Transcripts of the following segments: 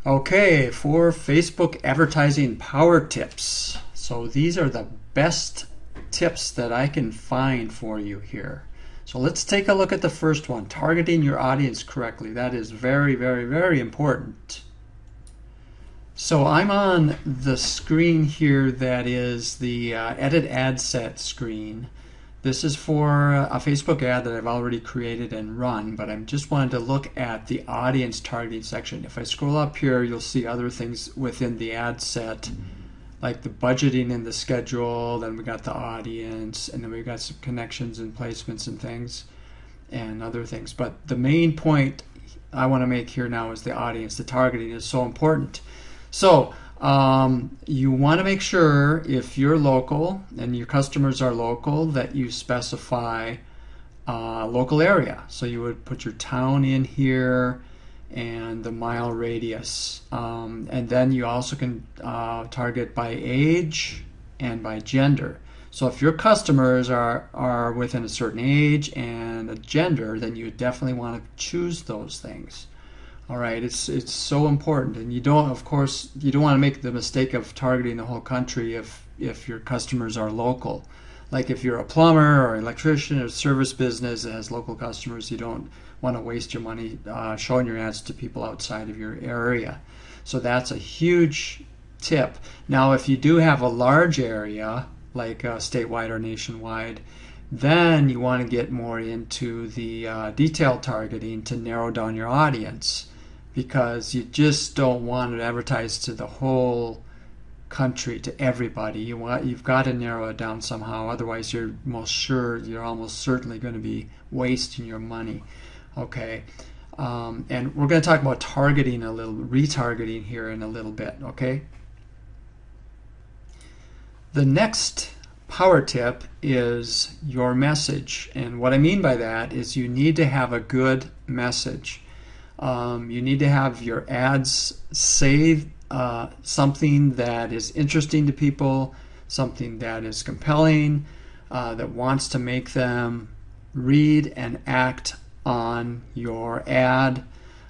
Okay, for Facebook advertising power tips. So these are the best tips that I can find for you here. So let's take a look at the first one, targeting your audience correctly. That is very, very, very important. So I'm on the screen here that is the edit ad set screen. This is for a Facebook ad that I've already created and run, but I just wanted to look at the audience targeting section. If I scroll up here, you'll see other things within the ad set, like the budgeting and the schedule, then we got the audience, and then we've got some connections and placements and things, and other things. But the main point I want to make here now is the audience. The targeting is so important. So you want to make sure, if you're local and your customers are local, that you specify local area. So you would put your town in here and the mile radius. And then you also can target by age and by gender. So if your customers are within a certain age and a gender, then you definitely want to choose those things. All right, it's so important, and you don't want to make the mistake of targeting the whole country if your customers are local. Like if you're a plumber or electrician or service business that has local customers, you don't want to waste your money showing your ads to people outside of your area. So that's a huge tip. Now, if you do have a large area, like statewide or nationwide, then you want to get more into the detailed targeting to narrow down your audience, because you just don't want to advertise to the whole country, to everybody. You've got to narrow it down somehow. Otherwise, you're almost certainly going to be wasting your money. Okay, and we're going to talk about targeting a little, retargeting here in a little bit. Okay. The next power tip is your message, and what I mean by that is you need to have a good message. You need to have your ads say something that is interesting to people, something that is compelling, that wants to make them read and act on your ad.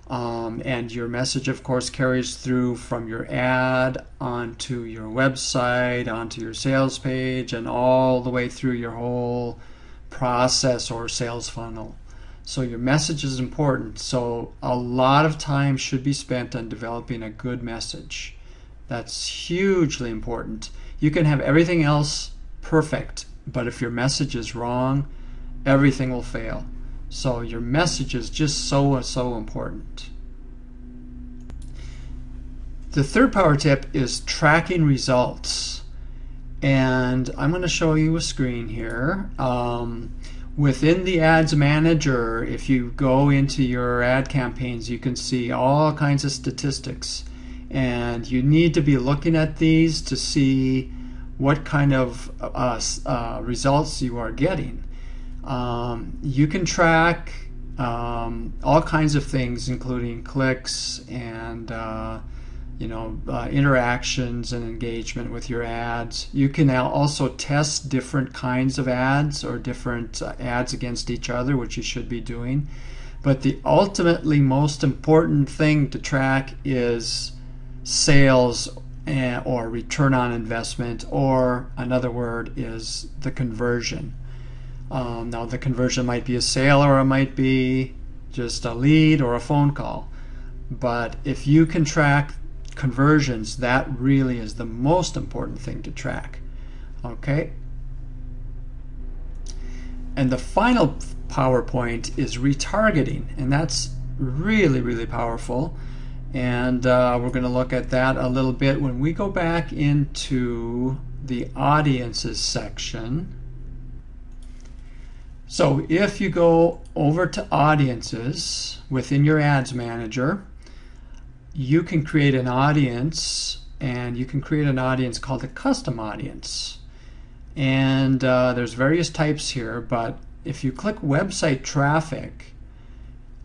And your message, of course, carries through from your ad onto your website, onto your sales page, and all the way through your whole process or sales funnel. So your message is important. So a lot of time should be spent on developing a good message. That's hugely important. You can have everything else perfect, but if your message is wrong, everything will fail. So your message is just so important. The third power tip is tracking results. And I'm going to show you a screen here. Within the Ads Manager, if you go into your ad campaigns, you can see all kinds of statistics. And you need to be looking at these to see what kind of results you are getting. You can track all kinds of things, including clicks and interactions and engagement with your ads. You can now also test different kinds of ads or different ads against each other, which you should be doing. But the ultimately most important thing to track is sales or return on investment, or another word is the conversion. Now the conversion might be a sale, or it might be just a lead or a phone call. But if you can track conversions, that really is the most important thing to track. Okay. And the final PowerPoint is retargeting, and that's really powerful. And we're going to look at that a little bit when we go back into the audiences section. So if you go over to audiences within your Ads Manager, you can create an audience, and you can create an audience called a custom audience. And there's various types here, but if you click website traffic,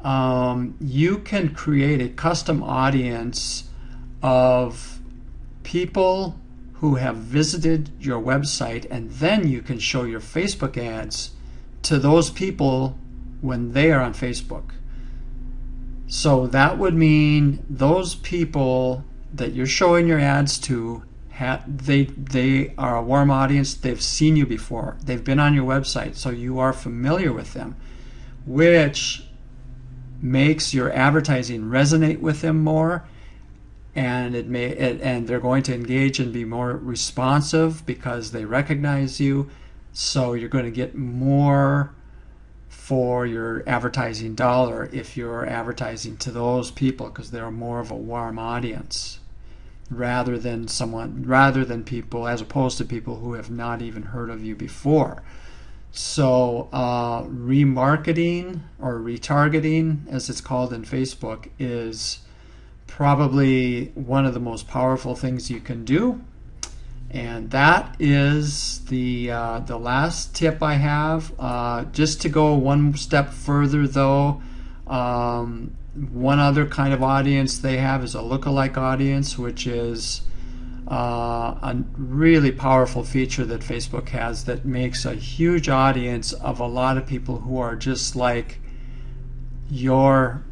you can create a custom audience of people who have visited your website, and then you can show your Facebook ads to those people when they are on Facebook. So that would mean those people that you're showing your ads to, they are a warm audience. They've seen you before. They've been on your website, so you are familiar with them, which makes your advertising resonate with them more, and and they're going to engage and be more responsive because they recognize you. So you're going to get more for your advertising dollar if you're advertising to those people, because they're more of a warm audience rather than people, as opposed to people who have not even heard of you before. So remarketing, or retargeting as it's called in Facebook, is probably one of the most powerful things you can do. And that is the last tip I have. Just to go one step further though, one other kind of audience they have is a lookalike audience, which is a really powerful feature that Facebook has that makes a huge audience of a lot of people who are just like your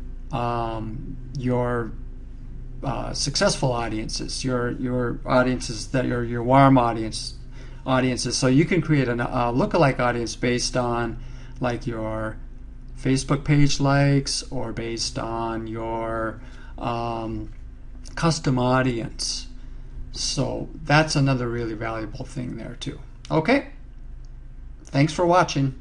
successful audiences, your audiences that are your warm audiences. So you can create a lookalike audience based on like your Facebook page likes, or based on your custom audience. So that's another really valuable thing there too. Okay, thanks for watching.